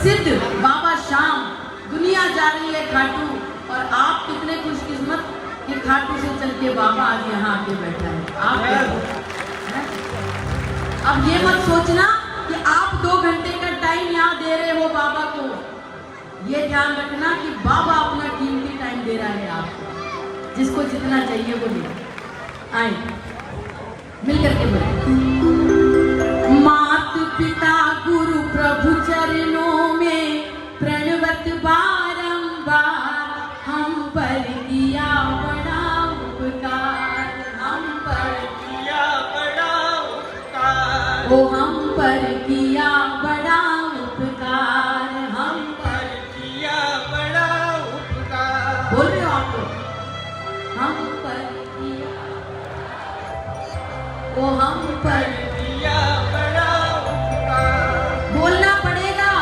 प्रसिद्ध बाबा श्याम दुनिया जा रही है खाटू, और आप कितने खुशकिस्मत कि खाटू से चल के बाबा आज यहाँ आके बैठा है। आप अब ये मत सोचना कि आप 2 घंटे का टाइम यहाँ दे रहे हो बाबा को, ये ध्यान रखना कि बाबा अपना कीमती टाइम दे रहा है आपको, जिसको जितना चाहिए वो ले। आए मिलकर के बोले, मात पिता गुरु प्रभु चरणों में प्रणवत बारंबार, हम पर किया बड़ा उपकार, हम पर किया बड़ा उपकार, ओ हम पर किया बड़ा उपकार, हम पर किया बड़ा उपकार। बोल रहे हो आप लोग, हम पर किया, ओ हम पर किया बड़ा उपकार। बोलना पड़ेगा।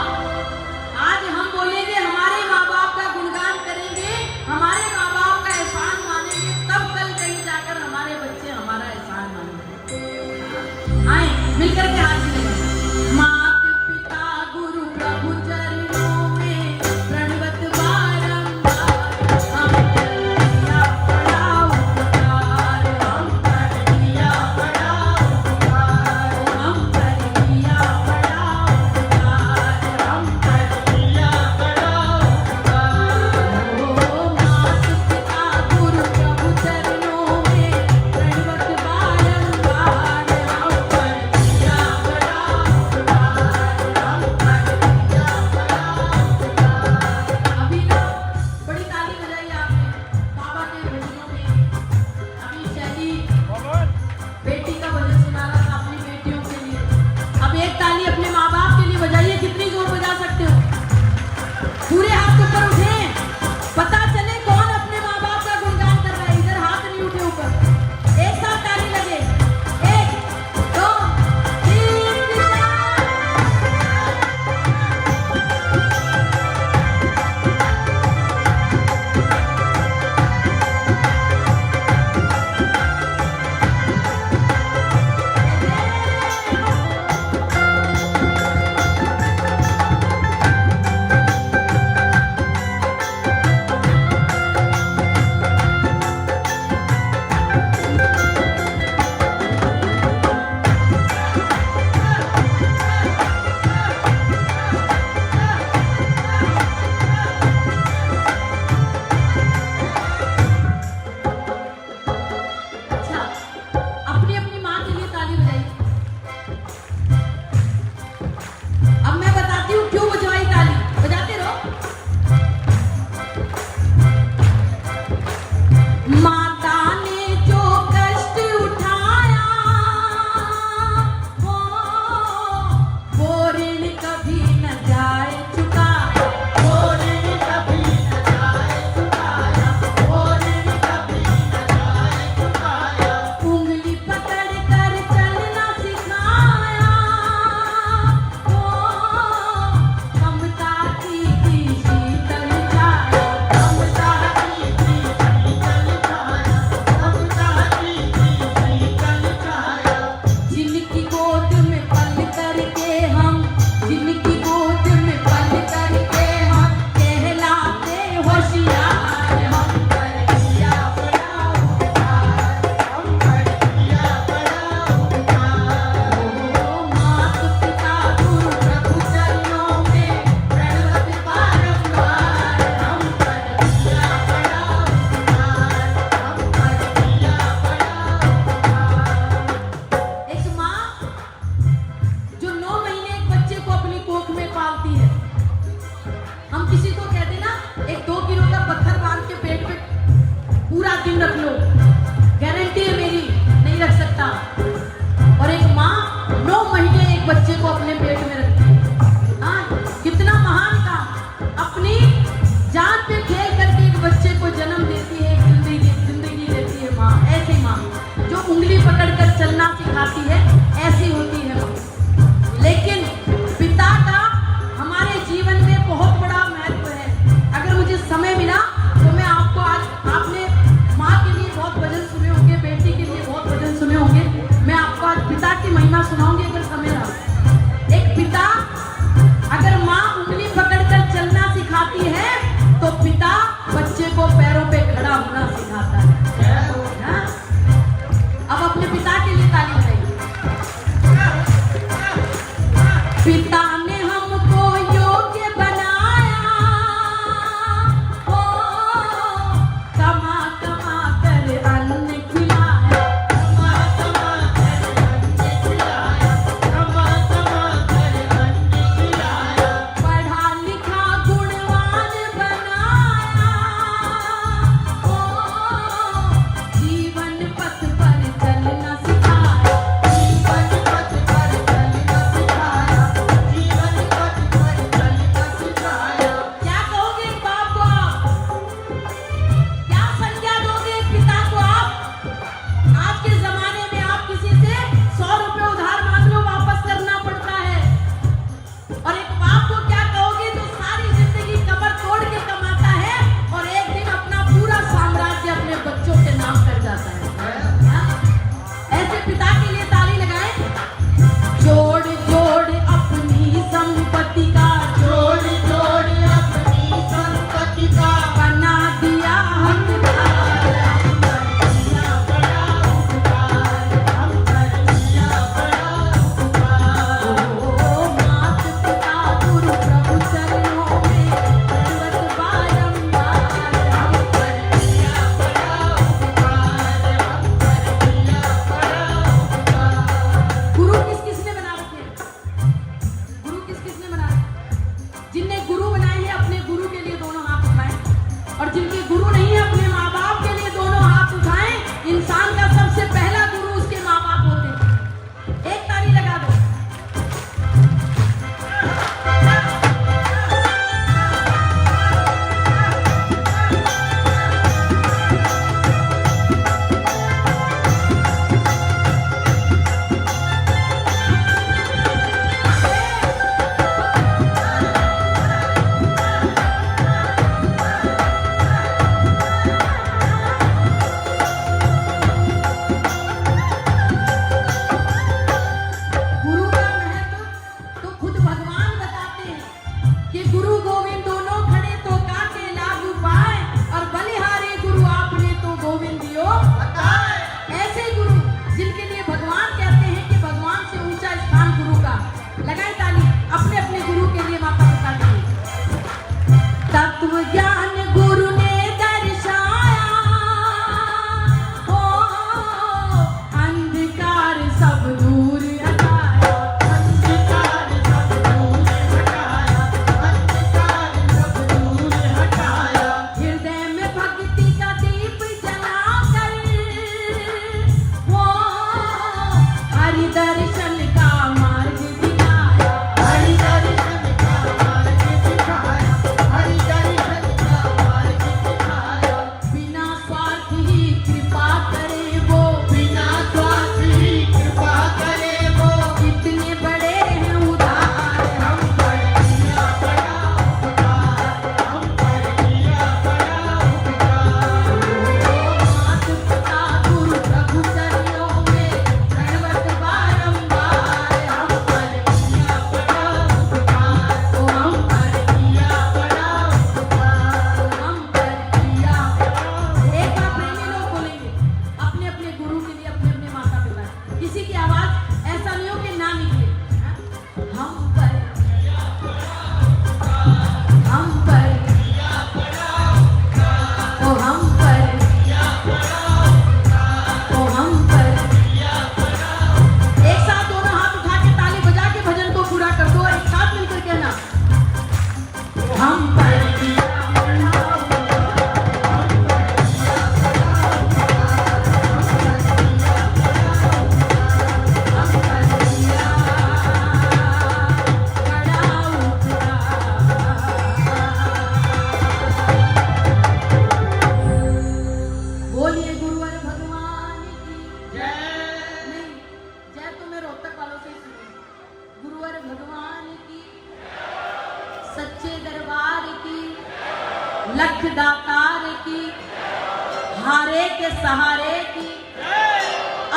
आज हम बोलेंगे, हमारे माँ बाप का गुणगान करेंगे, हमारे माँ बाप का एहसान मानेंगे, तब कल कहीं जाकर हमारे बच्चे हमारा एहसान मानेंगे। आए मिलकर के हाथ मिलाएं। मात पिता गुरु प्रभु चरणों में प्रणवत बारंबार, हम पर किया बड़ा उपकार, हम पर किया बड़ा उपकार, हम पर किया बड़ा उपकार, हम पर किया बड़ा उपकार। ओ मात पिता गुरु प्रभु चरणों में प्रणवत बारंबार, हम पर किया बड़ा उपकार, हम पर किया बड़ा उपकार। अभी ना बड़ी ताली बजाई आपने बाबा के भजनों में। अभी शैली बेटी का भजन सुना रहा था अपनी बेटियों के लिए। अब एक ताली अपने माँ बाप के लिए बजाइए। कितनी जोर बजा सकते हो? पूरे हाथ ऊपर उठे, पता चले कौन अपने माँ बाप का गुणगान कर रहा है। इधर हाथ नहीं उठे ऊपर, एक साथ ताली लगे। 1 2 3 अच्छा, अपनी अपनी माँ के लिए ताली बजाइए। अब मैं बताती हूँ क्यों बजवाई ताली। बजाते रहो। माता ने जो कष्ट उठाया, वो ऋण कभी न जाए चुकाया, वो ऋण कभी न जाए चुकाया, वो ऋण कभी न जाए चुकाया। उंगली पकड़ कर चलना सिखाया, वो ममता की शीतल छाया, ममता की शीतल छाया, ममता की शीतल छाया। जिनकी गोद में पल करके हम, जिनकी गोद में पल करके हम कहलाते होशियार, हम पर किया बड़ा उपकार, हम पर किया बड़ा उपकार। ओ मात पिता गुरु प्रभु चरणों में प्रणवत बारंबार, हम पर किया बड़ा उपकार, हम पर किया बड़ा उपकार। एक माँ जो 9 महीने एक बच्चे को अपनी कोख में पालती है। हम किसी को कहते ना, एक 2 किलो का पत्थर बांध के पेट पे पूरा दिन रख लो, गारंटी है मेरी, नहीं रख सकता। और एक माँ 9 महीने एक बच्चे को अपने पेट में रखती है। हाँ, कितना महान काम। अपनी जान पे खेल करके एक बच्चे को जन्म देती है, एक जिंदगी देती है माँ। ऐसी माँ जो उंगली पकड़कर चलना सिखाती है, ऐसी होती है माँ। लेकिन पिता का हमारे जीवन में बहुत बड़ा महत्व है। अगर मुझे समय मिला तो मैं आपको आज, आपने माँ के लिए बहुत भजन सुने होंगे, बेटी के लिए बहुत भजन सुने होंगे, मैं आपको आज पिता की महिमा सुनाऊंगी अगर समय रहा। एक पिता, अगर माँ उंगली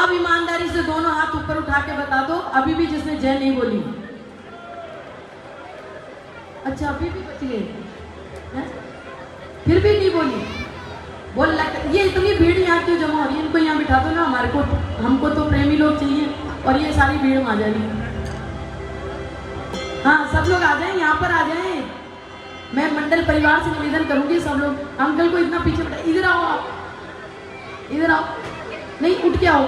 अब ईमानदारी से दोनों हाथ ऊपर उठा के बता दो, अभी भी जिसने जय नहीं बोली। अच्छा अभी भी बच गए हैं? फिर भी नहीं बोली। बोल ये इतनी भीड़ यहाँ क्यों जमा हो रही है? इनको यहाँ बिठा दो ना, हमारे को, हमको तो प्रेमी लोग चाहिए और ये सारी भीड़ में आ जा रही है। हाँ सब लोग आ जाएं, यहाँ पर आ जाएं। मैं मंडल परिवार से निवेदन करूंगी, सब लोग अंकल को इतना पीछे बैठा, इधर आओ आप, इधर आओ, नहीं उठ के आओ,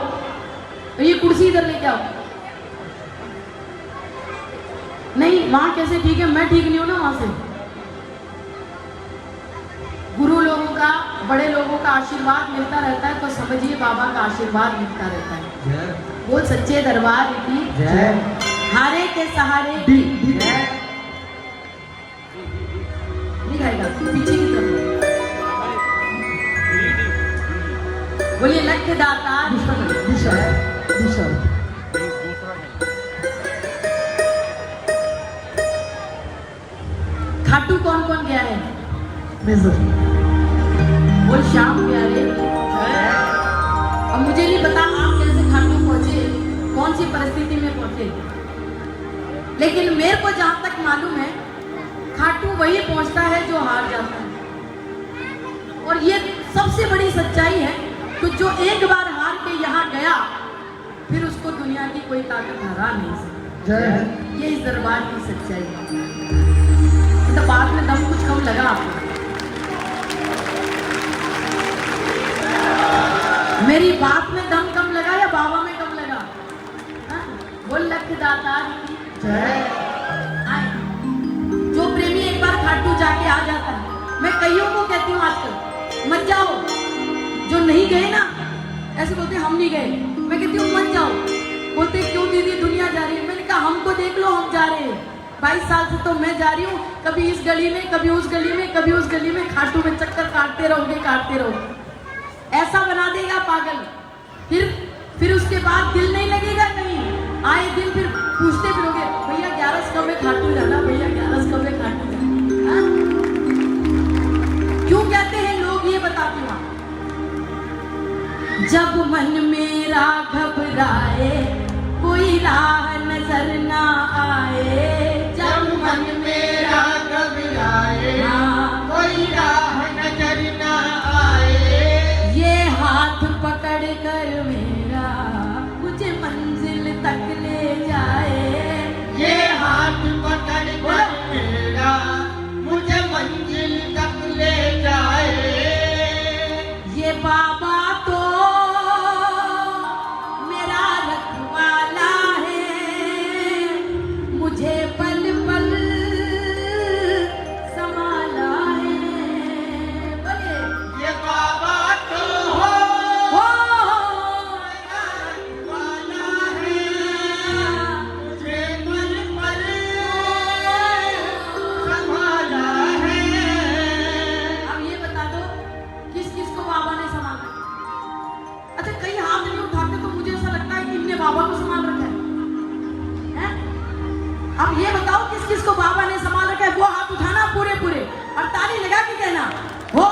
तो ये कुर्सी इधर लेके आओ। नहीं वहां कैसे ठीक है, मैं ठीक नहीं हूं ना वहां से। गुरु लोगों का, बड़े लोगों का आशीर्वाद मिलता रहता है, तो समझिए बाबा का आशीर्वाद मिलता रहता है। बोल सच्चे दरबार की जय, हारे के सहारे की जय। नहीं गाएगा, पीछे की तरफ बोलिए, लख दाता दिशा दिशा। खाटू कौन कौन गया है? बोल श्याम प्यारे। अब मुझे नहीं पता आप कैसे खाटू पहुंचे, कौन सी परिस्थिति में पहुंचे, लेकिन मेरे को जहां तक मालूम है खाटू वही पहुंचता है जो हार जाता है। और ये सबसे बड़ी सच्चाई है कि जो एक बार हार के यहाँ गया, फिर उसको दुनिया की कोई ताकत हरा नहीं सकती। ये इस दरबार की सच्चाई है। तो बात में दम कुछ कम लगा आपको? मेरी बात में दम कम लगा या बाबा में कम लगा? हाँ? बोल लख दाता जो प्रेमी एक बार खाटू जाके आ जाता है, मैं कईयों को कहती हूँ आजकल मत जाओ, जो नहीं गए ना ऐसे बोलते हम नहीं गए, मैं कहती हूँ मत जाओ। बोलते क्यों दीदी दुनिया जा रही है? मैंने कहा हमको देख लो, हम जा रहे हैं। 22 साल से तो मैं जा रही हूँ, कभी इस गली में, कभी उस गली में, कभी उस गली में, खाटू में चक्कर काटते रहोगे। ऐसा बना देगा पागल। फिर उसके बाद दिल नहीं लगेगा कहीं, आए दिन फिर पूछते फिरोगे भैया 11 कब में खाटू जाना, भैया 11 कब में खाटू जाना। क्यों कहते हैं लोग, ये बताती हूँ। जब मन मेरा घबराए, कोई राह नजर ना आए, जब मन मेरा घबराए, कोई राह नजर ना आए, ये हाथ पकड़ कर मेरा मुझे मंजिल तक ले जाए, ये हाथ पकड़ कर मेरा मुझे मंजिल तक ले जाए। ये बाबा तो मेरा रखवाला है, मुझे पल पल संभाला है। बोले ये बाबा तो हो मेरा रखवाला है, मुझे पल पल संभाला है। अब ये बता दो किस किस को बाबा ने संभाला? अच्छा कई हाथ नहीं उठाते, तो मुझे ऐसा लगता है कि इनने बाबा को संभाल रखा है। अब ये बताओ किस किस को बाबा ने संभाल रखा है? वो हाथ उठाना पूरे पूरे और ताली लगा के कहना हो।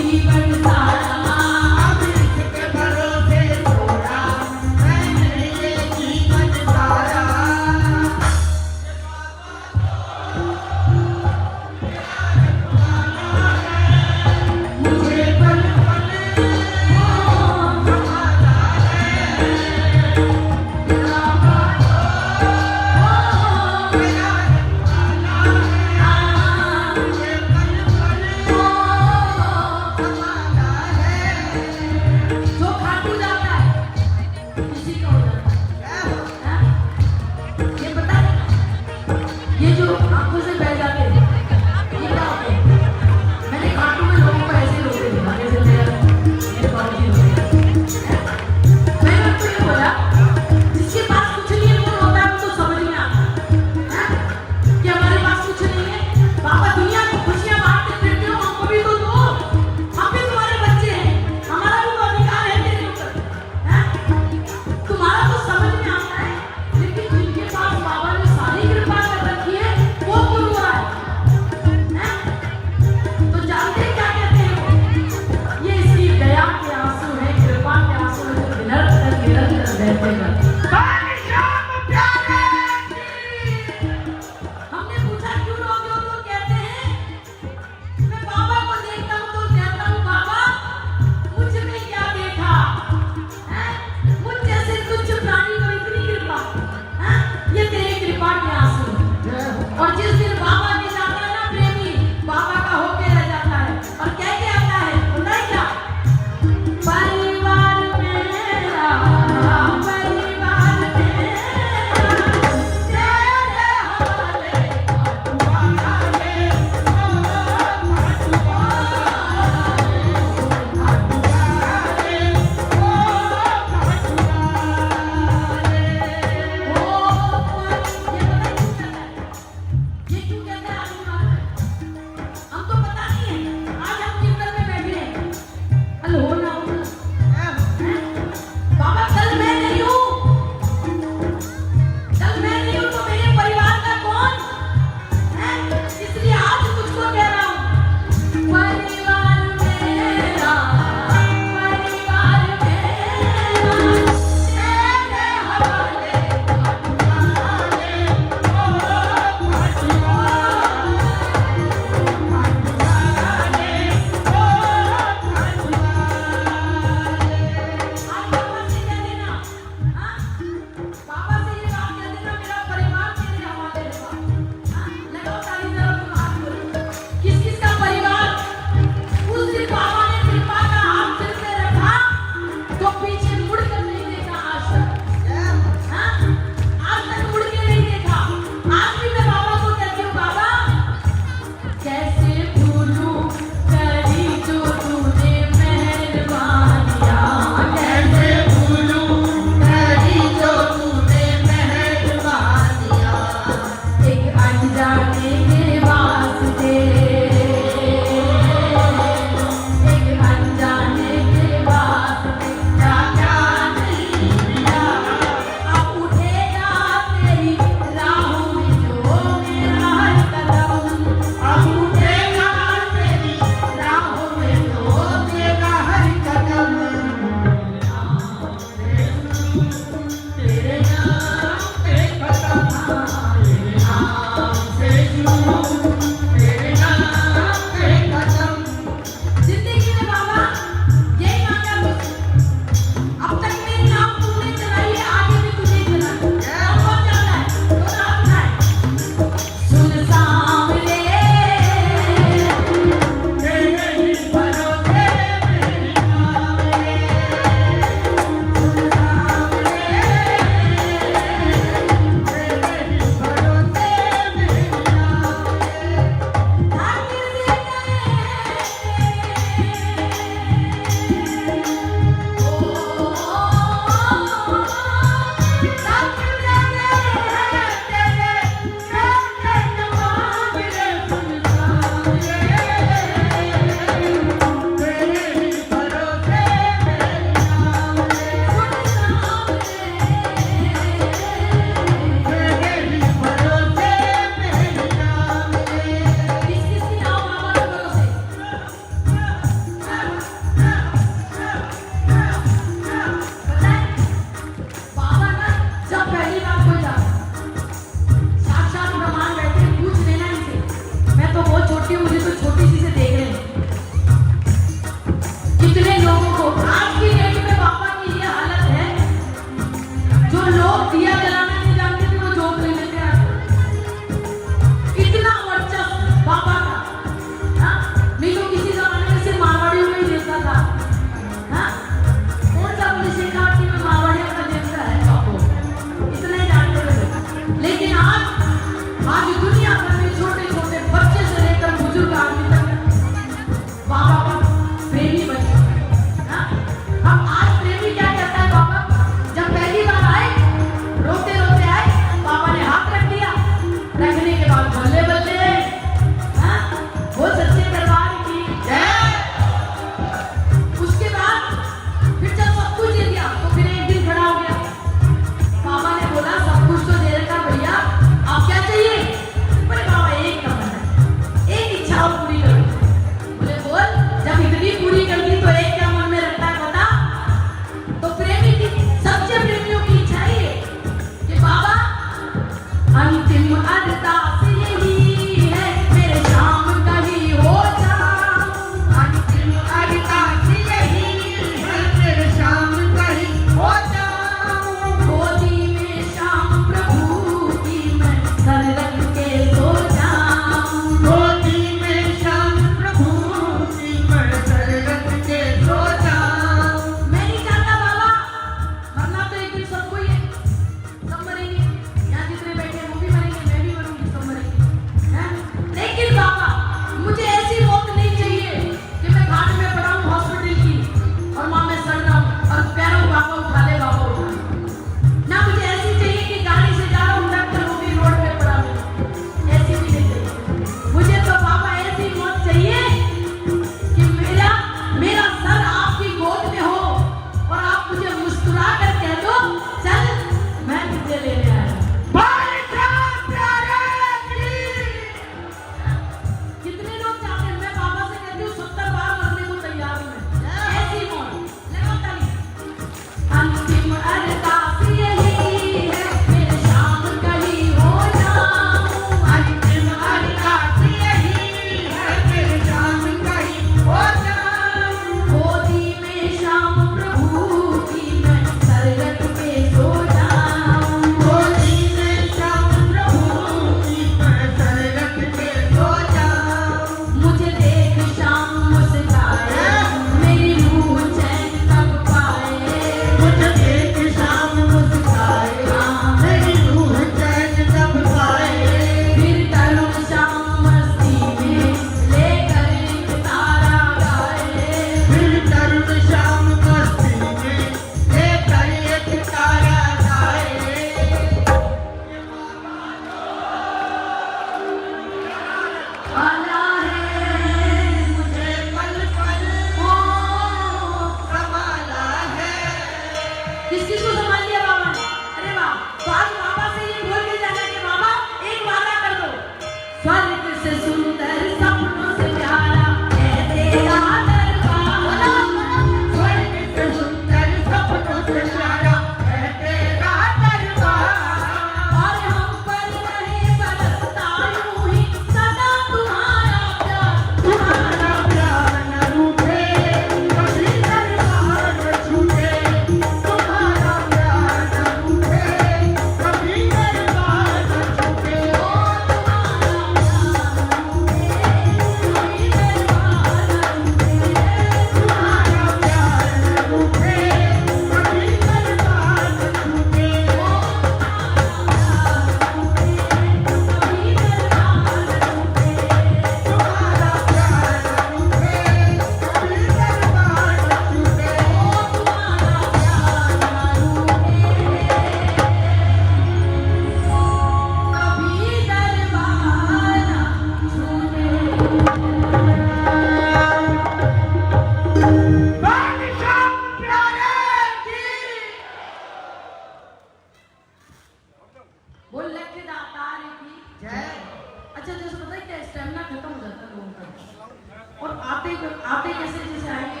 आते कैसे जैसे आएंगे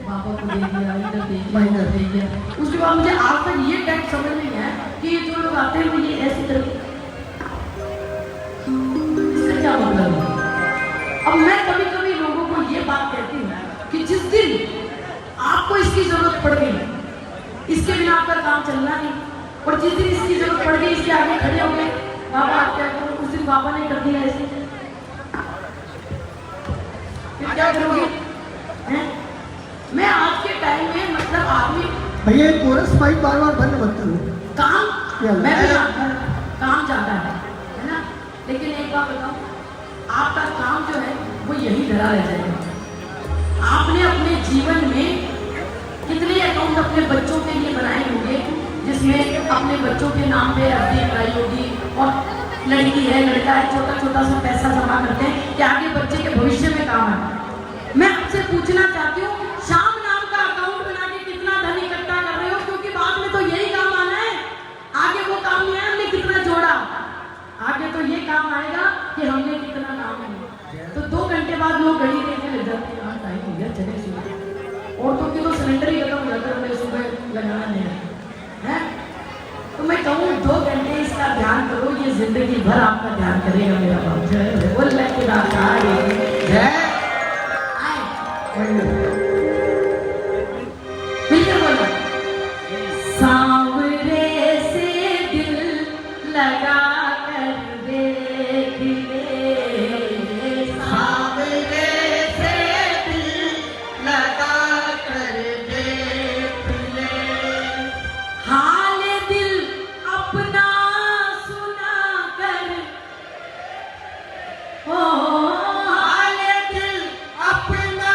बाबा को दे दिया, इधर दे दिया, इधर दे दिया। उसके बाद मुझे आज तक ये टैक्स समझ नहीं है कि ये जो लोग आते हैं वो ये ऐसी तरह, इसका क्या मतलब है? अब मैं कभी कभी लोगों को ये बात कहती हूँ कि जिस दिन आपको इसकी जरूरत पड़ गई, इसके बिना आपका काम चलना नहीं, और जिस दिन इसकी जरूरत पड़ गई, इसके आगे खड़े हो गए, बाबा आप क्या करो, उस दिन बाबा ने कर दिया ऐसे, फिर क्या करोगे? मैं आज के टाइम में मतलब आदमी भैया कोरस माइक बार बार बंद मत करो। काम मैं भी काम जाता है ना, लेकिन एक बात बताऊं, आपका काम जो है वो यही धरा रह जाएगा। आपने अपने जीवन में कितने अकाउंट अपने बच्चों के लिए बनाए होंगे, जिसमें अपने बच्चों के नाम पे एफडी कराई होगी, और लड़की है लड़का है छोटा छोटा सा पैसा जमा करते हैं कि आगे बच्चे के भविष्य में काम आए। मैं आपसे पूछना चाहती हूँ, श्याम नाम का अकाउंट बना के कितना धन इकट्ठा कर रहे हो? क्योंकि बाद में तो यही काम आना है, आगे वो काम नहीं है हमने कितना जोड़ा, आगे तो ये काम आएगा कि हमने कितना काम किया। तो 2 घंटे बाद लोग घड़ी देखने लग जाते हैं, हाँ टाइम हो गया चले सुबह, औरतों की तो सिलेंडर ही खत्म हो जाता है, मैं सुबह लगाना नहीं है। तो मैं कहूँ 2 घंटे इसका ध्यान करो, ये जिंदगी भर आपका ध्यान करेगा मेरा बाप। जय बोल जय मिलकर बोलो, सांवरे से दिल लगा कर देख ले, सांवरे से दिल लगा कर देख ले, हाल दिल अपना सुना कर, ओ हाल दिल अपना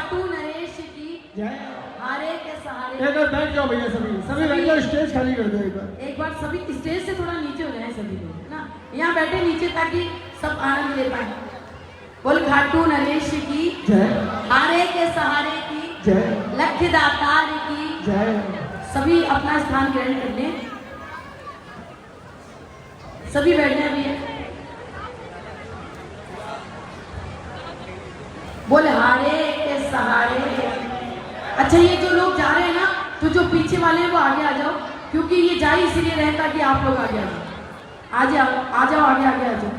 खाटू नरेश की जय। हारे के सहारे। एक बार बैठ जाओ भैया, सभी सभी बैठ जाओ, स्टेज खाली कर दो एक बार। एक बार सभी स्टेज से थोड़ा नीचे हो जाए सभी लोग, है ना, यहाँ बैठे नीचे ताकि सब आनंद ले पाए। बोल खाटू नरेश की जय। हारे के सहारे की जय। लख दातार की जय। सभी अपना स्थान ग्रहण कर लें, सभी बैठने भी है। बोले हारे के सहारे। अच्छा, ये जो लोग जा रहे हैं ना, तो जो पीछे वाले हैं वो आगे आ जाओ, क्योंकि ये जा ही इसलिए रहता कि आप लोग आगे आ जाओ। आ जाओ, आ जाओ, आगे आगे आ जाओ,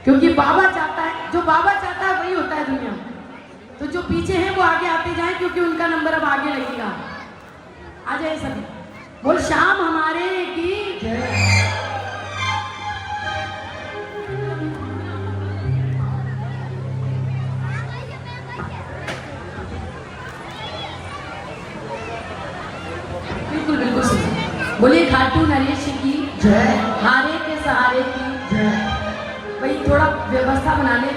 क्योंकि बाबा चाहता है, जो बाबा चाहता है वही होता है दुनिया में। तो जो पीछे हैं वो आगे आते जाएं, क्योंकि उनका नंबर अब आगे लगेगा। आ जाए सभी। बोल शाम हमारे की जय। बिल्कुल बिल्कुल सही। बोलिए खाटू नरेश की जय। हारे के सहारे की जय। भाई थोड़ा व्यवस्था बना ले,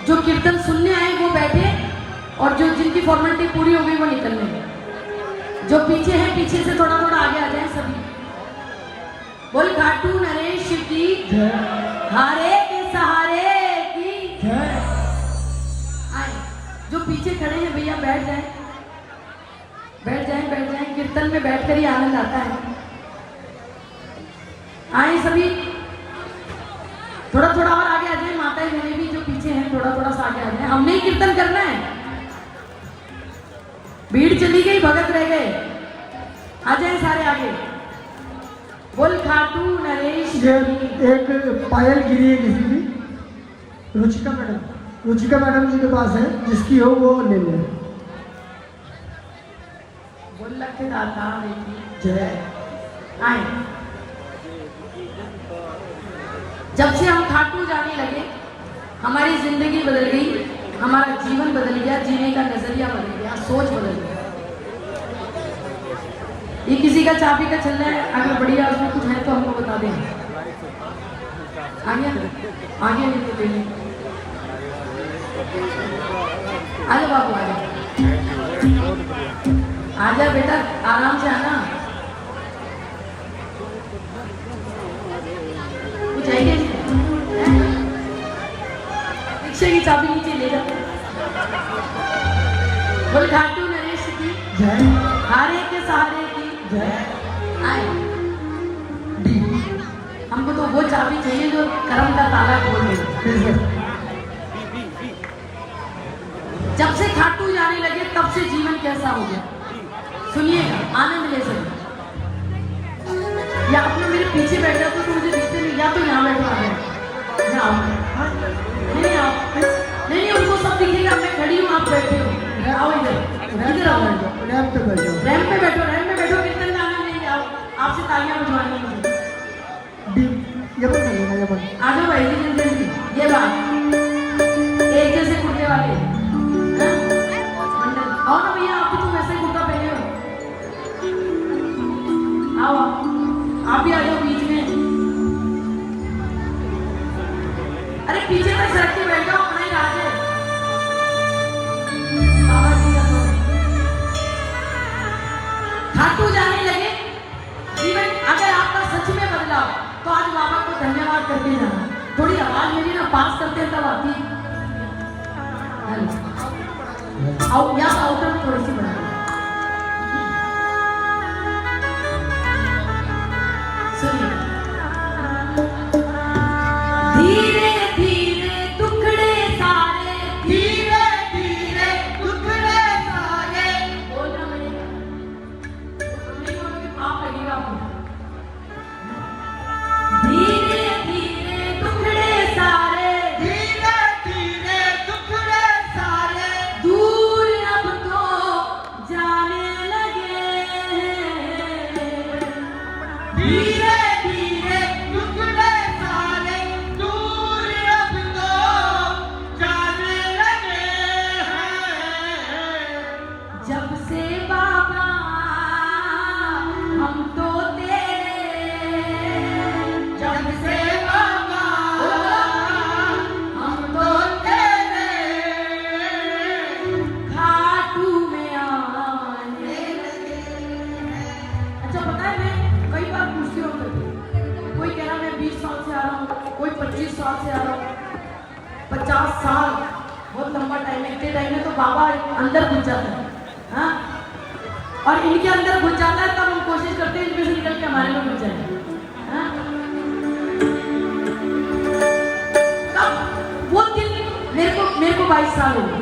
जो कीर्तन सुनने आए वो बैठे, और जो जिनकी फॉर्मेलिटी पूरी हो गई वो निकल लें। जो पीछे हैं पीछे से थोड़ा थोड़ा आगे आ जाए सभी। बोल खाटू नरेश की जय। हारे के सहारे की जय। आए। जो पीछे खड़े हैं भैया बैठ जाएं, बैठ जाएं, बैठ जाएं। कीर्तन में बैठकर ही आनंद आता है। आए सभी, थोड़ा थोड़ा और आगे आ जाए। माताएं बहनें भी जो पीछे हैं थोड़ा थोड़ा सा आगे आ जाए। हमने ही कीर्तन करना है, भीड़ चली गई, भगत रह गए। आ जाए सारे आगे। बोल खाटू नरेश ये की। एक पायल गिरी है किसी की, रुचिका मैडम, रुचिका मैडम जी के पास है, जिसकी हो वो ले ले। बोल लख दाता जय। आए। जब से हम खाटू जाने लगे, हमारी जिंदगी बदल गई, हमारा जीवन बदल गया, जीने का नजरिया बदल गया, सोच बदल गया। ये किसी का चाबी का चल रहा है, अगर बढ़िया उसमें कुछ है तो हमको बता दें। आगे आगे नहीं तो देंगे। आजा बाबू आजा, आजा बेटा, आराम से आना। कुछ है क्या? रिक्शे की चाबी नीचे ले जा। बोल खाटू नरेश की जय। हारे के सहारे की जय। आए। हमको तो वो चाबी चाहिए जो कर्म का ताला खोल दे। जब से खाटू जाने लगे तब से जीवन कैसा हो गया, सुनिएगा, आनंद ले सकते। या आपने मेरे पीछे बैठ जाओ तो मुझे दिखते नहीं, या तो यहाँ बैठो आ गए। यहाँ आओ। नहीं आप नहीं, उनको सब दिखेगा, मैं खड़ी हूँ, आप बैठे हो। आओ इधर, इधर आओ, बैठो रैंप पे बैठ जाओ। रैंप पे बैठो, रैंप पे बैठो। कीर्तन का आनंद लेंगे। आओ, आपसे तालियां बजवानी है मुझे। ये बंद कर लेना, ये बंद। आ जाओ भाई जी, जल्दी। ये बात एक जैसे कुर्ते वाले, हाँ? मंडल आओ ना भैया, आप भी तो वैसे ही कुर्ता पहने हो। आओ आप भी आ जाओ बीच में। अरे पीछे तक सड़क के बैठ जाओ, अपना ही राज है। बाबा जी का तो खाटू जाने लगे, जीवन अगर आपका सच में बदला तो आज बाबा को धन्यवाद करके जाना। थोड़ी आवाज मेरी ना पास करते तब आती। आओ या आउटर में थोड़ी सी बढ़ा। सुनिए, धीरे धीरे टुकड़े सारे, धीरे धीरे टुकड़े सारे। बोलना पड़ेगा, नहीं बोलोगे पाप लगेगा आपको। धीरे धीरे टुकड़े सारे, धीरे धीरे टुकड़े सारे, दूर अब तो तो बाबा अंदर घुस जाता है, हाँ, और इनके अंदर घुस जाता है, तब हम कोशिश करते हैं इनमें से निकल के हमारे में घुस जाए, हाँ? तब वो दिन मेरे को 22 साल हो गए।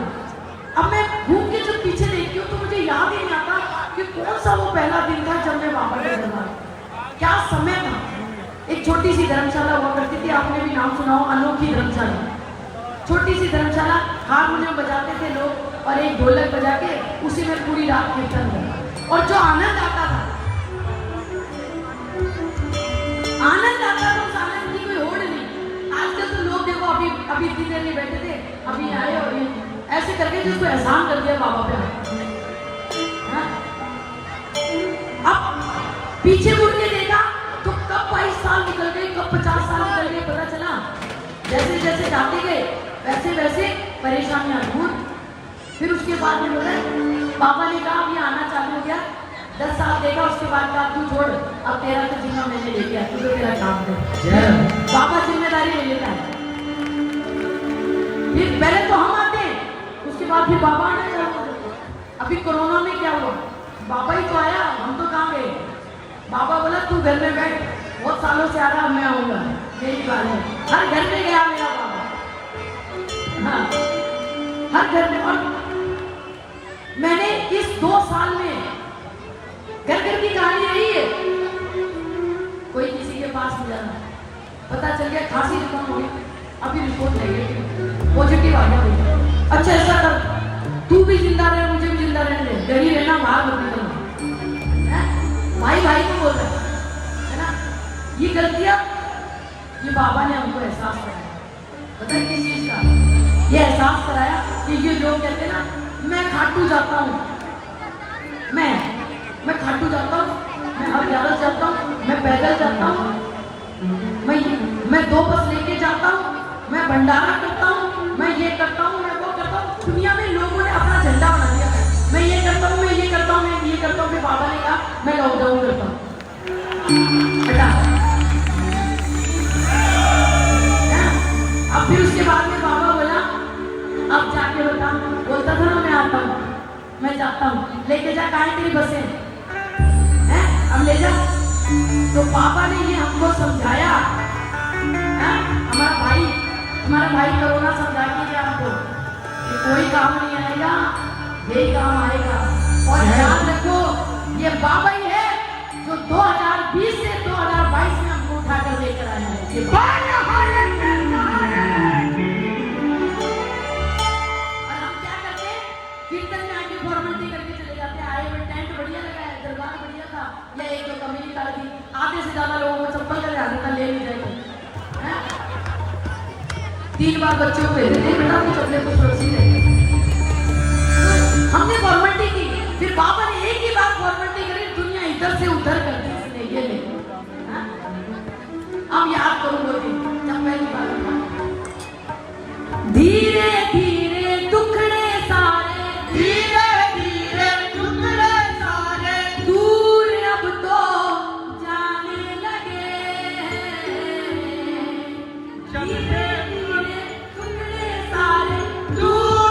अब मैं घूम के जब पीछे देखती हूँ तो मुझे याद ही नहीं आता कि कौन सा वो पहला दिन था जब मैं बाबा के दरबार, क्या समय था। एक छोटी सी धर्मशाला हुआ करती थी, आपने भी नाम सुना हो, अनोखी धर्मशाला। छोटी सी धर्मशाला, हारमोनियम बजाते थे लोग और एक ढोलक बजा के उसी में पूरी रात कीर्तन हुआ, और जो आनंद आता था, उस आनंद की कोई होड़ नहीं। आजकल तो लोग देखो, अभी इतनी देर नहीं बैठे थे, अभी आए और ये ऐसे करके जिसको एहसान कर दिया बाबा पे। हाँ? अब पीछे मुड़ के देखा तो कब 22 साल निकल गए, कब 50 साल निकल गए, पता चला। जैसे जैसे जाते गए वैसे वैसे परेशानियां दूर। फिर उसके बाद में बोला, बाबा ने कहा ये आना चालू हो गया, 10 साल देखा, उसके बाद कहा तू छोड़, अब तेरा तो जिम्मा मैंने ले लिया, तू तो तेरा काम कर। बाबा जिम्मेदारी ले लेता है। फिर पहले तो हम आते हैं, उसके बाद फिर बाबा आना चालू। अभी कोरोना में क्या हुआ, बाबा ही तो आया, हम तो कहाँ गए। बाबा बोला तू घर में बैठ, बहुत सालों से आ रहा, मैं आऊंगा, यही बात है। हर घर में गया मेरा बाबा, हाँ, हर घर में। और मैंने इस 2 साल में घर घर की कहानी रही है, कोई किसी के पास नहीं जाना, पता चल गया खांसी खत्म हो गई, अभी रिपोर्ट नहीं, पॉजिटिव आ गया। अच्छा ऐसा कर, तू भी जिंदा रहे, मुझे भी जिंदा रहने दे, घर ही रहना, बाहर मत निकलना। भाई भाई को बोल रहा है ना, ये गलतियां ये बाबा ने हमको एहसास कराया। पता है किस चीज का ये एहसास कराया कि ये लोग कहते हैं ना, मैं खाटू जाता हूँ, मैं खाटू जाता हूँ, मैं हरियाणा जाता हूँ, मैं पैदल जाता हूँ, मैं 2 बस लेके जाता हूँ, मैं भंडारा करता हूँ, मैं ये करता हूँ, मैं वो करता हूँ। दुनिया में लोगों ने अपना झंडा बना दिया, मैं ये करता हूँ, मैं ये करता हूँ, मैं ये करता हूँ। फिर बाबा ने कहा मैं लॉकडाउन करता हूँ, बेटा। अब फिर उसके बाद में बाबा बोला अब जाके बता, बोलता था ना मैं आता हूँ, मैं जाता हूँ, लेके जा, कहाँ तेरी बसें हैं, अब ले जा। तो बाबा ने ये हमको समझाया, हमारा भाई कोरोना समझा के गया हमको कि कोई काम नहीं आएगा, यही काम आएगा। और याद रखो ये बाबा ही है जो 2020 से 2022 में हमको उठाकर लेकर आया है। और हम क्या करते हैं, कीर्तन में आके फॉर्मेलिटी करके चले जाते हैं, आए हुए टेंट बढ़िया लगा है, दरबार बढ़िया था, या एक दो कमी निकाल दी, आधे से ज्यादा लोगों को चप्पल का ध्यान था, ले नहीं जाएंगे। 3 बार बच्चों को भेज देते, बेटा कुछ अपने को सुरक्षित है। हमने फॉर्मेलिटी की, फिर बाबा ने एक ही बार फॉर्मेलिटी करी, दुनिया इधर से उधर कर दी, इसने ये ले। अब याद करो वो दिन जब पहली बार धीरे धीरे टुकड़े सारे, धीरे धीरे टुकड़े सारे दूर अब तो जाने लगे, धीरे धीरे टुकड़े सारे दूर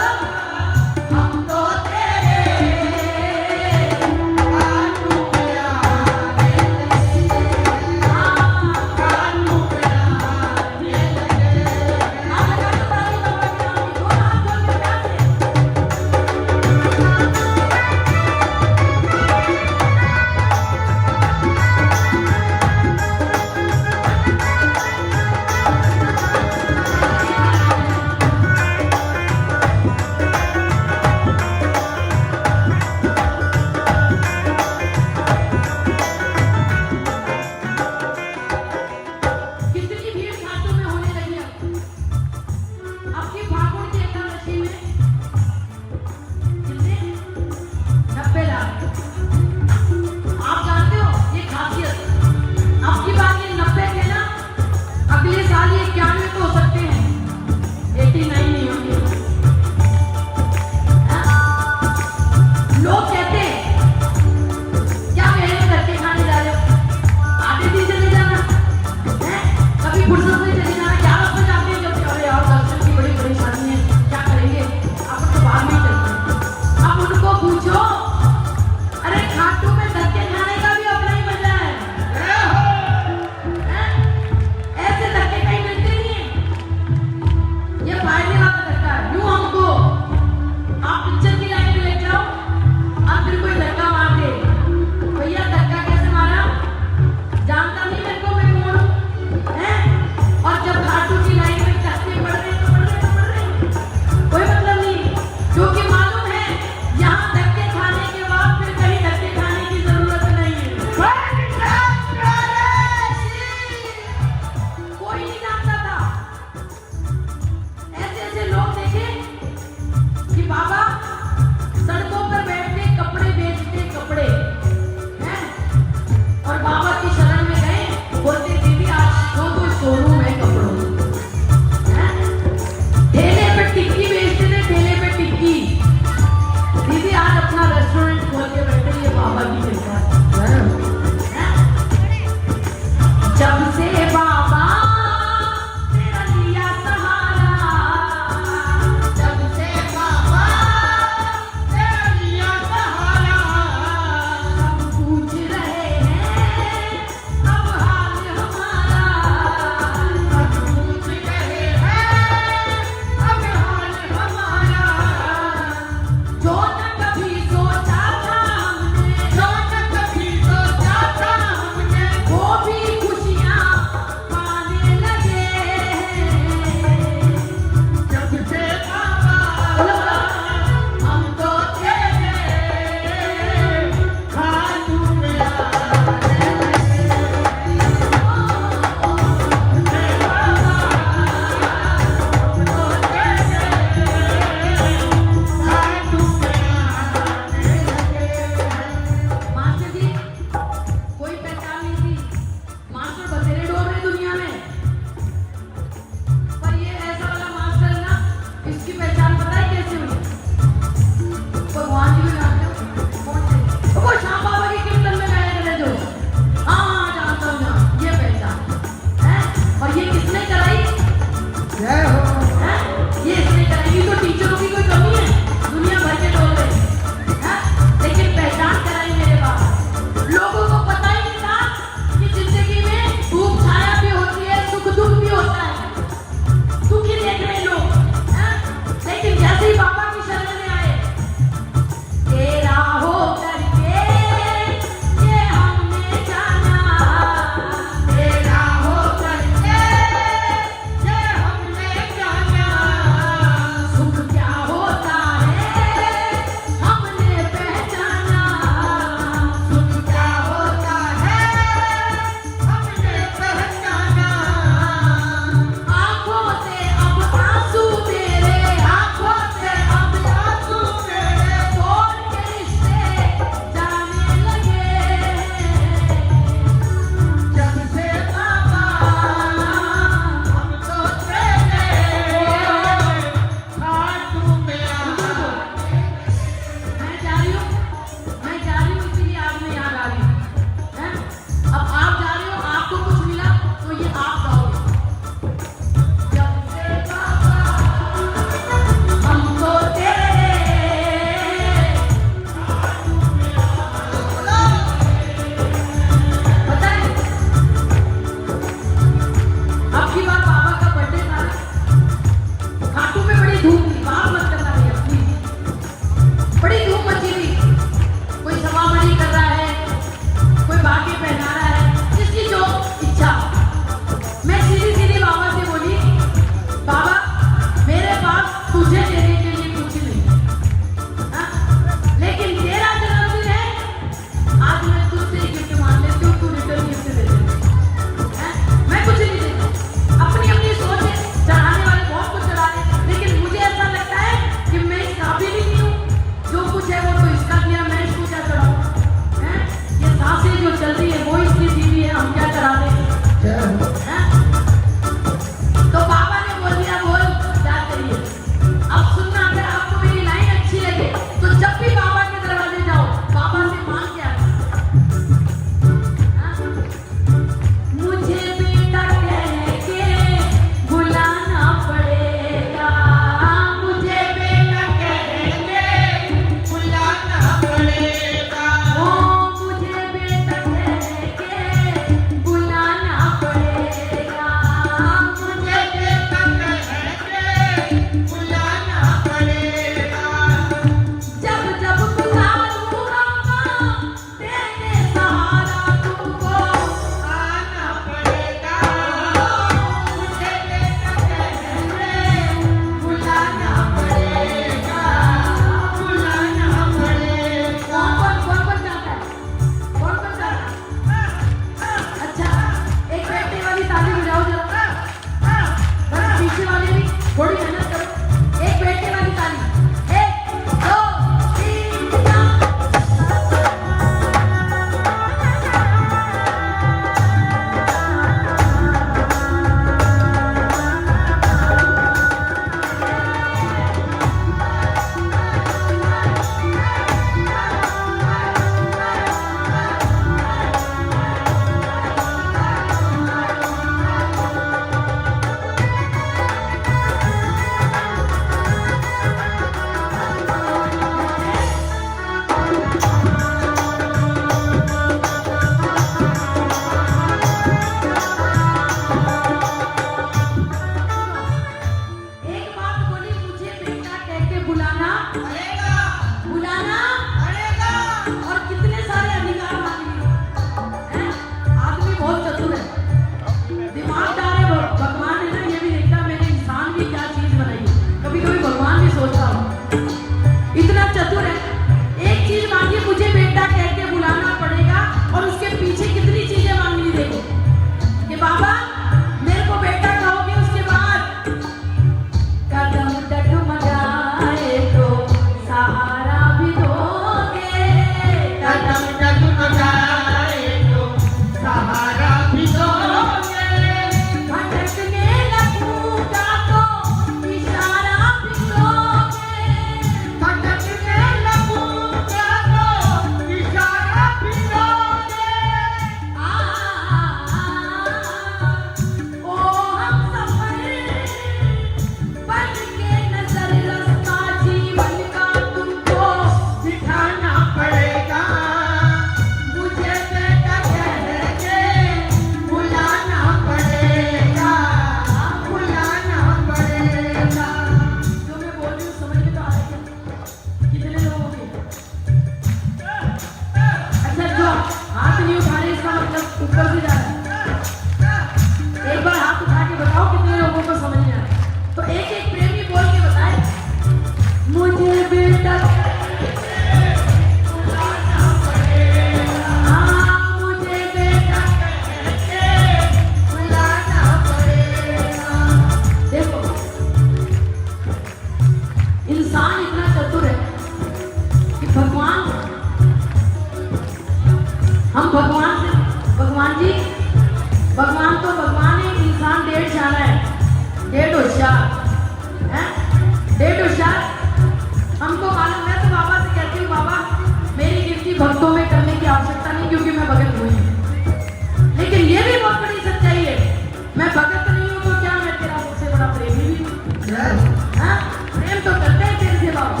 हाँ? प्रेम तो करते हैं तेरे से बाबा।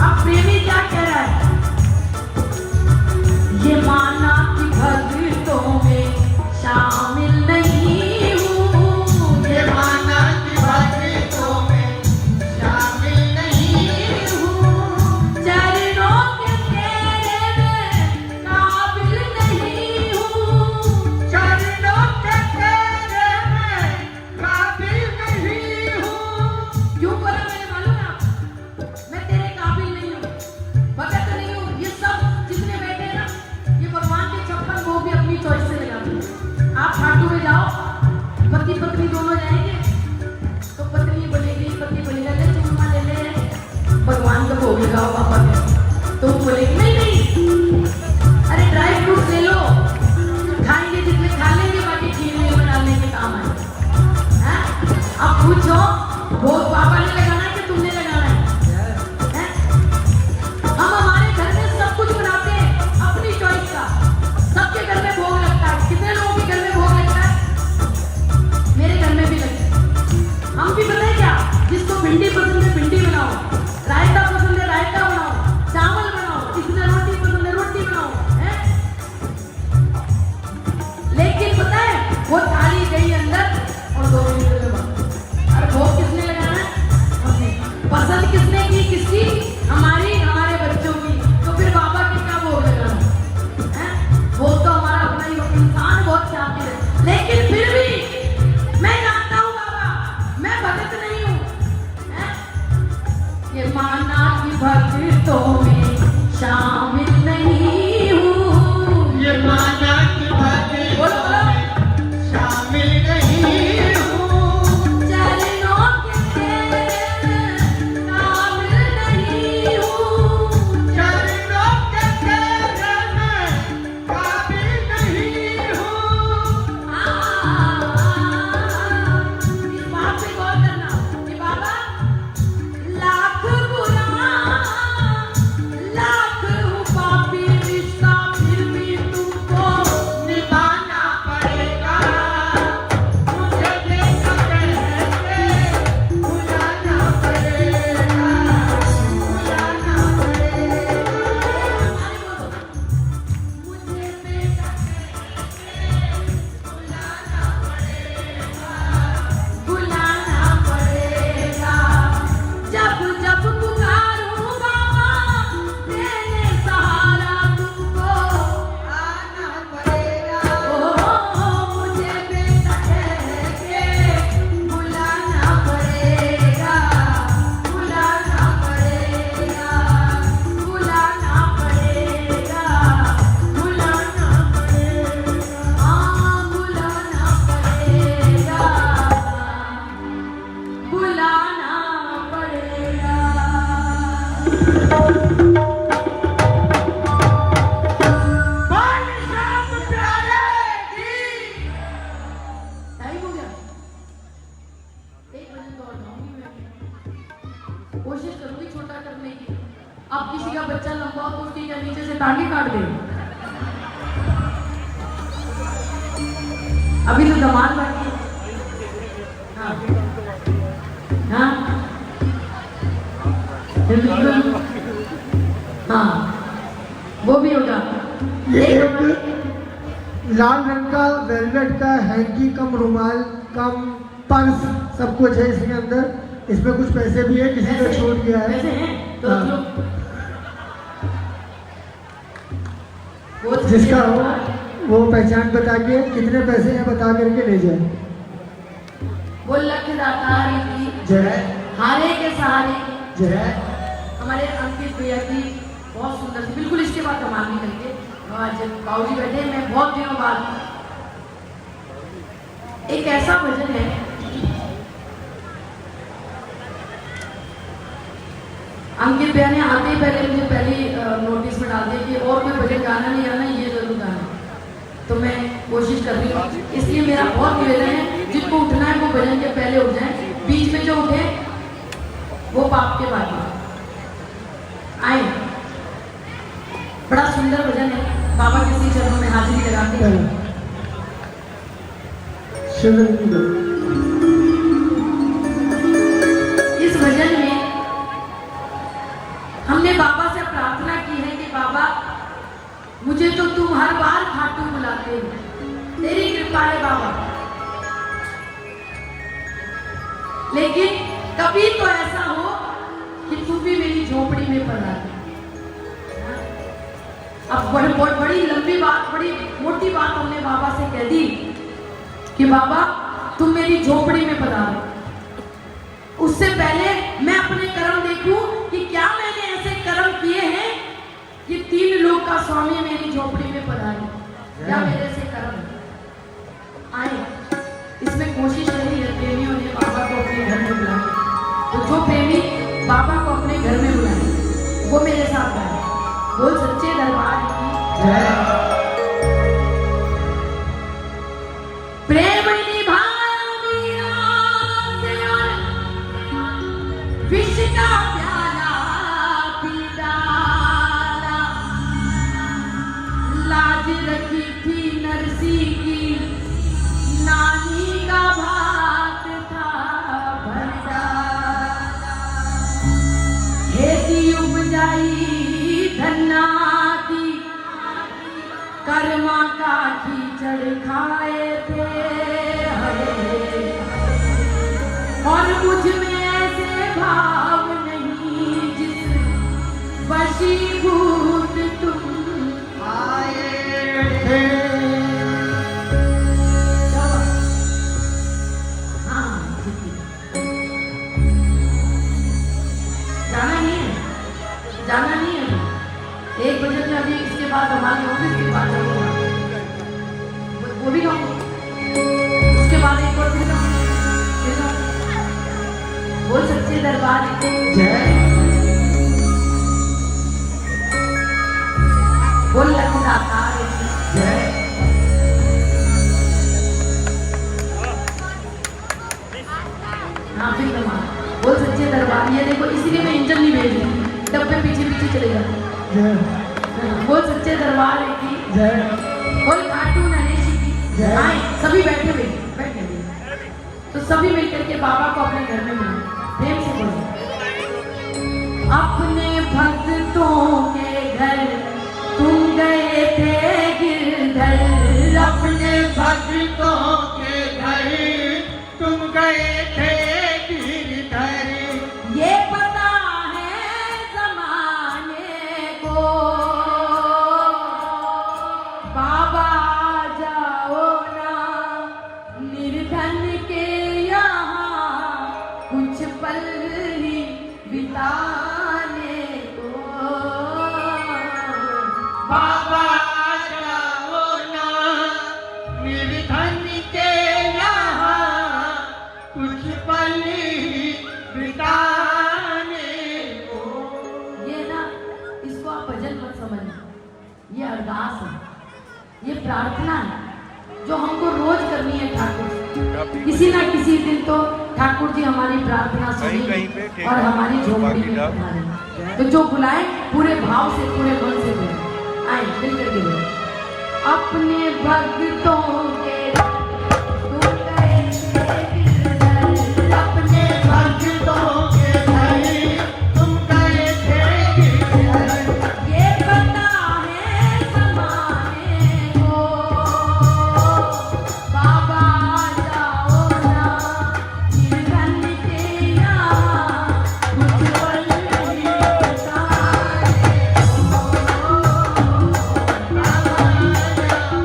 अब प्रेमी क्या कह रहा है? ये माना कि भक्तों में शामिल नहीं हूँ, ये माना कि भक्तों में शामिल नहीं हूँ, चरणों के तेरे में काबिल नहीं हूँ। चरणों के तेरे में काबिल नहीं हूँ। क्यों बोला मैंने मालूम है आपको? मैं तेरे काबिल नहीं हूँ, भगत नहीं हूँ। ये सब जितने बैठे हैं ना, ये भगवान के 56 वो भी अपनी चॉइस से लगाते हैं। आप खाटू में जाओ, पति पत्नी दोनों जाएंगे, तो पत्नी बोलेगी, पति बोलेगा ले चूरमा ले ले, भगवान का भोग लगाओ पापा के। तो वो बोलेगी नहीं नहीं, अरे ड्राई फ्रूट ले लो, खाएंगे जितने खा लेंगे, बाकी खीर में डालने के काम आए। हैं? अब पूछो भोग पापा ने लगाना है कि तुमने लगाना है? हैं? हम हमारे घर में सब कुछ बनाते हैं अपनी चॉइस का। सबके घर में भोग लगता है। कितने लोगों के घर में भोग लगता है? मेरे घर में भी लगता है। हम भी पता है क्या, जिसको भिंडी पसंद है भिंडी बनाओ, रायता पसंद है रायता बनाओ, चावल बनाओ, किसी रोटी पसंद है रोटी बनाओ। हैं? लेकिन पता है वो थाली गई अंदर और 2 मिनट में बंद। और भोग किसने लगाना है? हमने। पसंद किसने की? किसकी? हमारी, हमारे बच्चों की। तो फिर बाबा की क्या भोग लगाना है? भोग तो हमारा अपना ही, इंसान बहुत चाहते हैं। लेकिन फिर भी मैं जानता हूँ बाबा, मैं भगत नहीं हूँ। हैं? ये माना कि भक्तों में शामिल नहीं हूँ। ये माना कि बोलो बोलो। शामिल नहीं हूँ। चरणों के तेरे में काबिल नहीं हूँ। चरणों के तेरे में काबिल नहीं हूँ। इस बात पे गौर करना कि बाबा लाख बुरा, लाख हूँ पापी, रिश्ता फिर भी तुमको निभाना पड़ेगा। मुझे देख के बुलाना पड़ेगा। बुलाना पड़ेगा। मुझे बेटा बुलाना पड़ेगा। जब जब पुकारूं बाबा, तेरे सहारा तुमको आना पड़ेगा। मुझे बेटा कह के बुलाना पड़ेगा, बुलाना पड़ेगा, बुलाना पड़ेगा, बुलाना पड़ेगा, हाँ बुलाना पड़ेगा, बुलाना पड़ेगा। बोल शाम प्यारे की। टाइम हो गया, 1 बजे तो और जाऊंगी मैं। कोशिश करूंगी छोटा करने की। अब किसी का बच्चा लंबा हो तो उसकी क्या नीचे से टांगे काट दे। अभी तो दमाद बाकी है। हाँ हाँ बिल्कुल। हाँ वो भी होगा। ये एक एक लाल रंग का वेलवेट का हैंकी कम रुमाल कम पर्स सब कुछ है इसके अंदर। इसमें कुछ पैसे भी है, किसी ने छोड़ दिया है। ऐसे हैं तो हाँ। लोग वो जिसका हो वो पहचान बता के कितने पैसे हैं बता करके ले जाए। वो लख दातारी की जय हारे के सहारे की। जय। हमारे अंकित भैया की बहुत सुंदर थी, बिल्कुल इसके बाद कमाल नहीं करके। आज बाबूजी बैठे, मैं बहुत दिनों बाद एक ऐसा भजन है, अंकित भैया ने आते ही पहले मुझे पहली नोटिस में डाल दिया कि और कोई भजन गाना नहीं आना, ये जरूर गाना। तो मैं कोशिश कर रही हूँ, इसलिए मेरा बहुत निवेदन है जिनको उठना है वो भजन के पहले उठ जाए, बीच में जो उठे वो पाप के बाद आए। बड़ा सुंदर भजन है, बाबा के श्री चरणों में हाजिरी लगाते हैं। शिव कभी तो ऐसा हो कि तू भी मेरी झोपड़ी में पड़ा दे। अब बड़ी लंबी बात, बड़ी मोटी बात हमने बाबा से कह दी कि बाबा तुम मेरी झोपड़ी में पधारो। उससे पहले मैं अपने कर्म देखूं कि क्या मैंने ऐसे कर्म किए हैं कि 3 लोग का स्वामी मेरी झोपड़ी में पधारे। क्या मेरे से कर्म आए। इसमें कोशिश करी है प्रेमियों ने बाबा को अपने घर में बुलाया। तो जो प्रेमी बाबा को अपने घर में बुलाए वो मेरे साथ आए। बोल सच्चे दरबार की जय। प्रेम निभाया मीरा से विष का प्याला पी डाला। लाज रखी थी नरसी की, नानी का भात था भर डाला। खेती उपजाई धन्ना की, कर्मा का कीचड़ खाए थे हरे। और मुझ में ऐसे भाव नहीं जिस वशीभूत तुम आए थे। हाँ, जाना नहीं है, जाना नहीं है। 1 बजे में अभी इसके बाद हमारे ऑफिस के बाद वो भी गाऊंगा। उसके बाद एक और फिर गाऊंगा। बोल सच्चे दरबार की जय। बोल लखनऊ की जय। हाँ फिर बोल सच्चे दरबार। ये देखो इसीलिए मैं इंजन नहीं भेज रही, डब्बे पीछे पीछे चले जाते। बोल सच्चे दरबार की जय। बोल खाटू नरेश की जय। आए सभी बैठे हुए तो सभी मिलकर के बाबा को अपने घर में मिले। प्रेम से बोलो। अपने भक्तों के घर तुम गए थे गिरधर। अपने भक्तों के घर तुम गए थे गिरधर। ये पता है जमाने को बाबा जाओ ना निर्धन के यहाँ कुछ पल ही बिताने को। बाबा जाओ ना निर्धन के यहाँ कुछ पल ही बिताने को। ये ना, इसको आप भजन मत समझना, ये अरदास है, ये प्रार्थना है जो हमको रोज करनी है ठाकुर से। किसी ना किसी दिन तो ठाकुर जी हमारी प्रार्थना सुनेंगे और हमारी झोपड़ी में पधारेंगे। तो जो बुलाए पूरे भाव से, पूरे मन से बुलाए। आए मिल करके बोले। अपने भक्तों के तुम गए थे गिरधर। अपने भक्तों के घर तुम गए थे गिरधर। ये पता है जमाने को बाबा जाओ ना निर्धन के यहाँ कुछ पल ही बिताने को। बाबा जाओ ना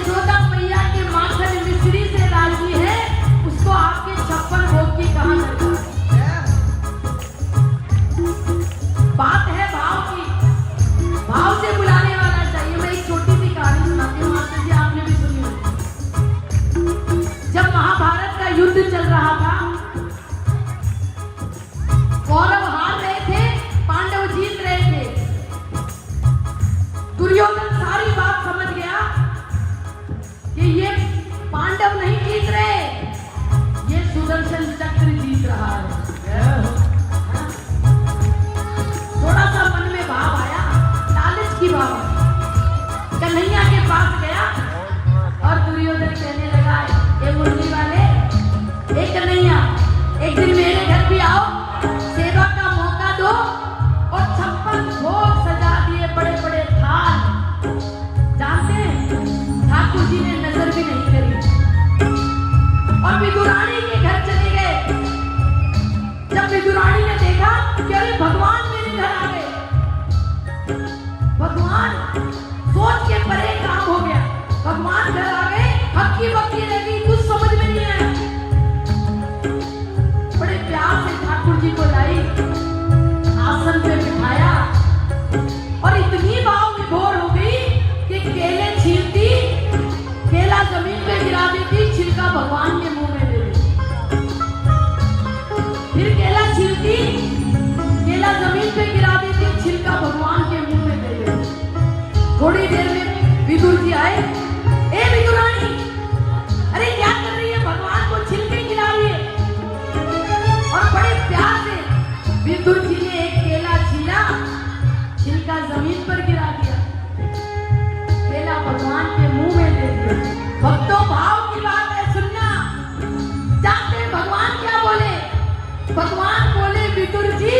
यशोदा मैया के माखन मिश्री से राजी है, उसको आपके 56 भोग की कहां दरकार है? बात है भाव की, भाव से बुलाने वाला चाहिए। मैं एक छोटी सी कहानी सुनाती हूँ, मास्टर जी आपने भी सुनी होगी। जब महाभारत का युद्ध चल रहा था, कौरव हार रहे थे, पांडव जीत रहे थे। दुर्योधन सारी बात समझ गया कि ये पांडव नहीं जीत रहे, ये सुदर्शन चक्र जीत रहा है। थोड़ा सा मन में भाव आया, लालच की भाव। कन्हैया के पास गया और दुर्योधन कहने लगा, ये मुरली वाले, ए कन्हैया, एक दिन मेरे घर भी आओ, सेवा का मौका दो, और 56 भोग सजा दिए, बड़े बड़े थाल। जानते हैं, ठाकुर जी ने नजर भी नहीं करी और विदुरानी के घर चले गए। जब विदुरानी ने देखा कि अरे भगवान मेरे घर आ गए, भगवान सोच के परे काम हो गया, भगवान घर आ गए, हक्की बक्की लगी, कुछ समझ में नहीं आया। बड़े प्यार से ठाकुर जी को लाई, आसन पे बिठाया और इतनी भाव विभोर हो गई कि केले छीलती, केला जमीन पे गिरा देती, छिलका भगवान के मुंह में दे देती। फिर केला छीलती, केला जमीन पे गिरा देती, छिलका भगवान के मुंह में दे देती। थोड़ी देर में विदुर जी आए, ए विदुरानी, अरे क्या कर रही है, भगवान को छिलके खिला रही है। और बड़े प्यार से विदुर जी ने एक केला छीला, छिलका जमीन पर गिरा दिया, केला भगवान के मुंह में दे दिया। भक्तों, भाव की बात है, सुनना। जानते हैं भगवान क्या बोले? भगवान बोले, विदुर जी,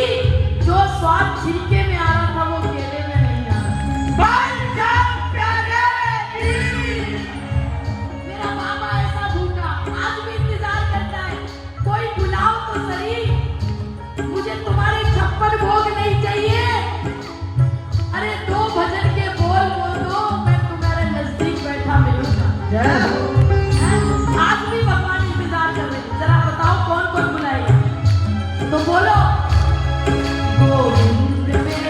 जो स्वाद छिलके में आ रहा था वो केले में नहीं आ रहा। मेरा बाबा ऐसा भूखा आज भी इंतजार करता है, कोई बुलाओ तो सही, मुझे तुम्हारे 56 भोग नहीं चाहिए। अरे 2 भजन के बोल बोल दो, मैं तुम्हारे नजदीक बैठा मिलूंगा। आज भी भगवान इंतजार कर रहे हैं, जरा बताओ कौन कौन बुलाएगा? तो बोलो, गोविंद मेरा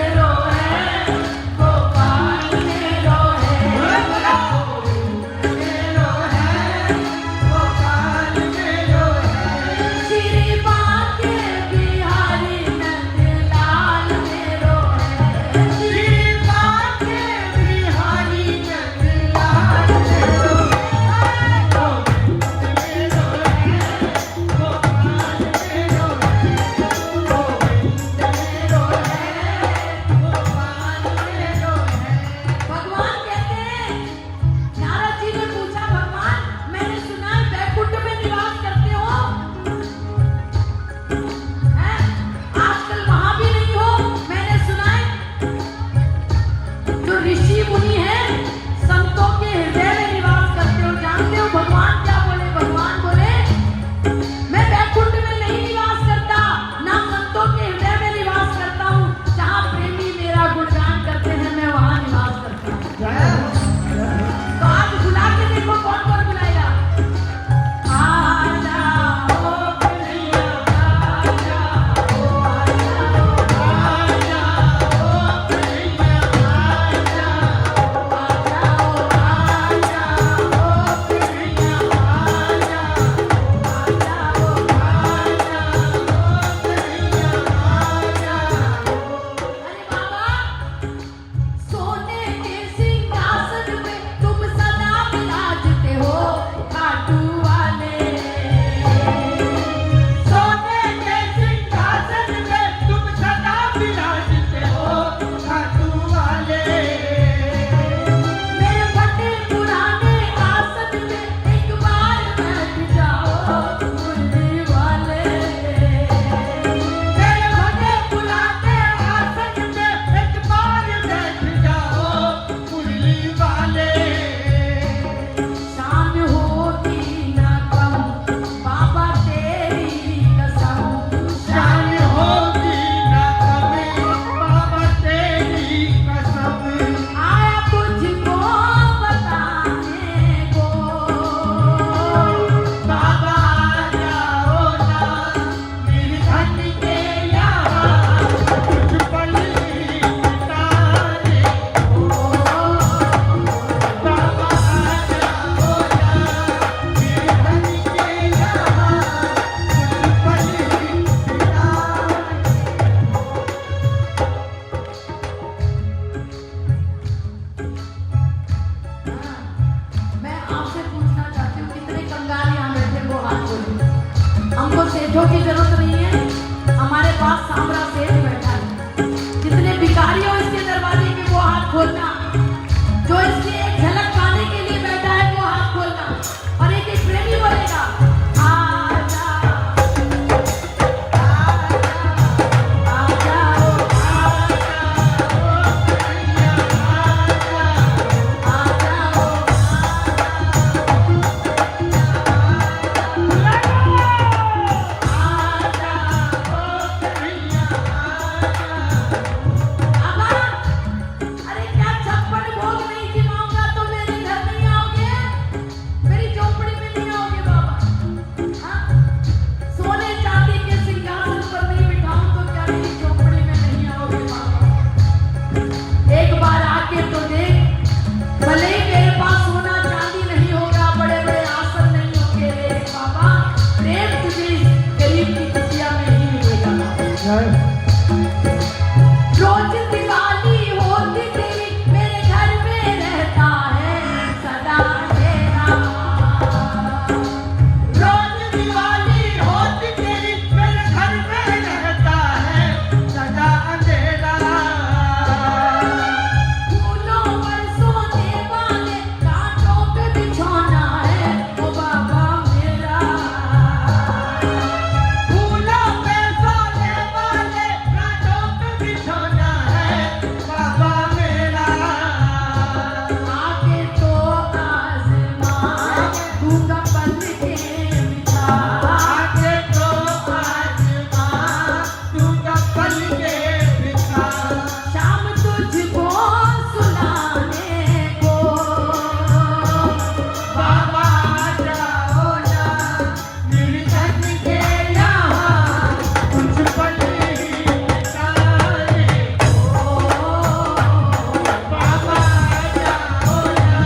सेठों की जरूरत नहीं है, हमारे पास सांवरा सेठ बैठा है। जितने भिखारी हो इसके दरवाजे पे वो हाथ खोलना, जो इसकी एक झलक पाने के लिए बैठा है वो हाथ खोलना, और एक एक प्रेमी बोलेगा आजा आजा अरे क्या छप्पन भोग नहीं खिलाऊंगा तो मेरे घर नहीं आओगे, मेरी झोपड़ी में नहीं आओगे बाबा। हाँ? सोने चांदी के सिंहासन पर नहीं बिठाऊं तो क्या मेरी झोपड़ी में नहीं आओगे बाबा। एक बार आके तो देख, भले ही मेरे पास सोना चांदी नहीं होगा, बड़े बड़े आसन नहीं होंगे, लेकिन बाबा प्रेम तुझे इस गरीब की कुटिया में ही मिलेगा बाबा। रोज दिवाली होती तेरी मेरे घर में रहता है सदा अंधेरा। रोज दिवाली होती तेरी मेरे घर में रहता है सदा अंधेरा। फूलों पर सोने वाले कांटों पे बिछौना है ओ बाबा मेरा। फूलों पे सोने वाले कांटों पे बिछौना है बाबा मेरा। आके तो आज़मा तू कपल के बिछा, आके तो आज़मा तू कपल के बिछा। शाम तुझको सुनाने को बाबा जाओ ना निर्धन के यहाँ कुछ पल बिताने को। बाबा जाओ ना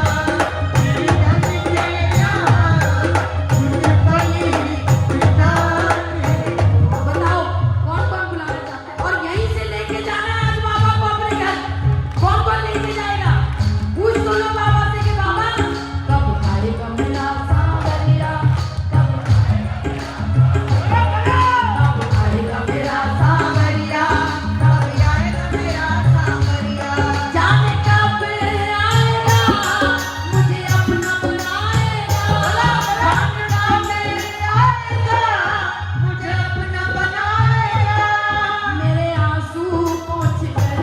निर्धन के यहाँ कुछ पल बिताने को। बताओ कौन कौन बुलाना चाहता है, और यहीं से लेके जाना है आज बाबा को अपने घर। कौन कौन लेके जाएगा, पूछ तो लो बाबा से कि बाबा कब आएगा मेरा सांवरिया, कब आएगा मेरा सांवरिया, कब आएगा मेरा सांवरिया। जाने कब आएगा मुझे अपना बनाएगा। भांगड़ा में आएगा मुझे अपना बनाएगा। मेरे आंसू पोंछ कर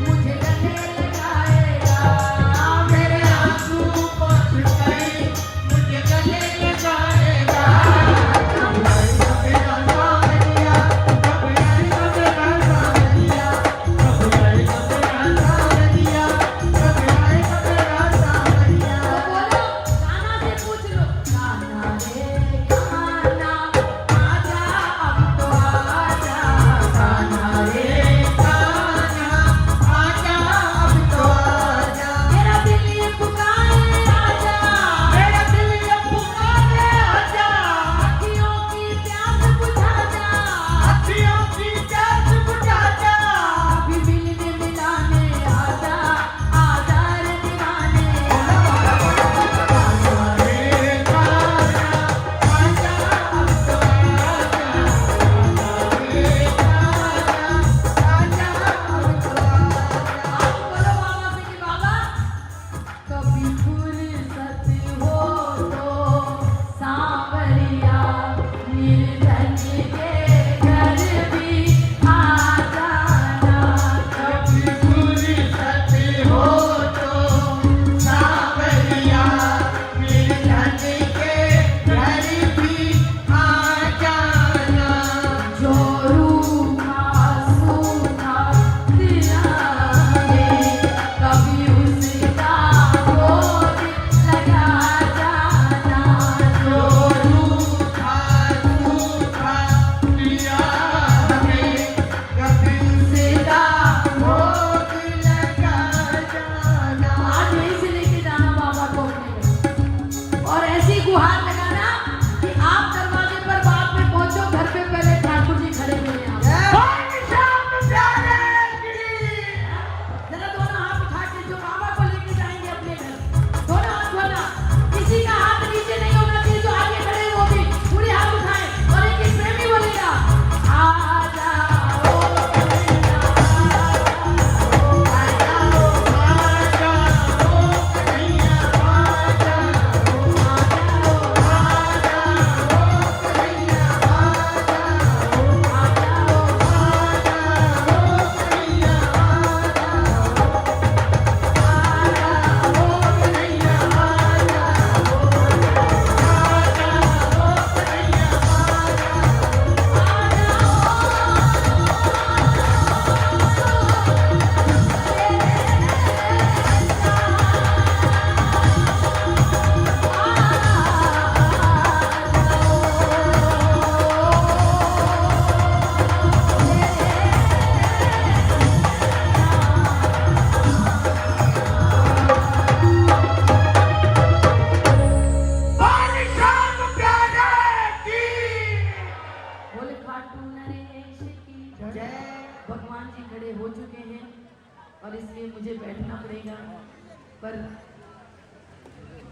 मुझे गले लगाएगा। मेरे आंसू पोंछ कर मुझे गले लगाएगा। कब आएगा मेरा सांवरिया, कब आएगा मेरा सांवरिया, कब आएगा मेरा सांवरिया, कब आएगा मेरा सांवरिया। तो बोलो गाना से पूछ लो, गाना रे गाना आजा अब तो आजा, गाना रे गाना आजा अब तो आजा। मेरा दिल ये पुकारे आजा, मेरा दिल ये पुकारे आजा। अखियों की प्यास बुझा जा, अखियों की प्यास बुझा जा। अभी मिलने मिलाने आजा, आजा रे दीवाने गाना रे गाना आजा अब तो आजा। गाना रे गाना आजा अब तो आजा। आप बोलो बाबा से कि बाबा कभी फुर्सत हो तो सांवरिया निर्धन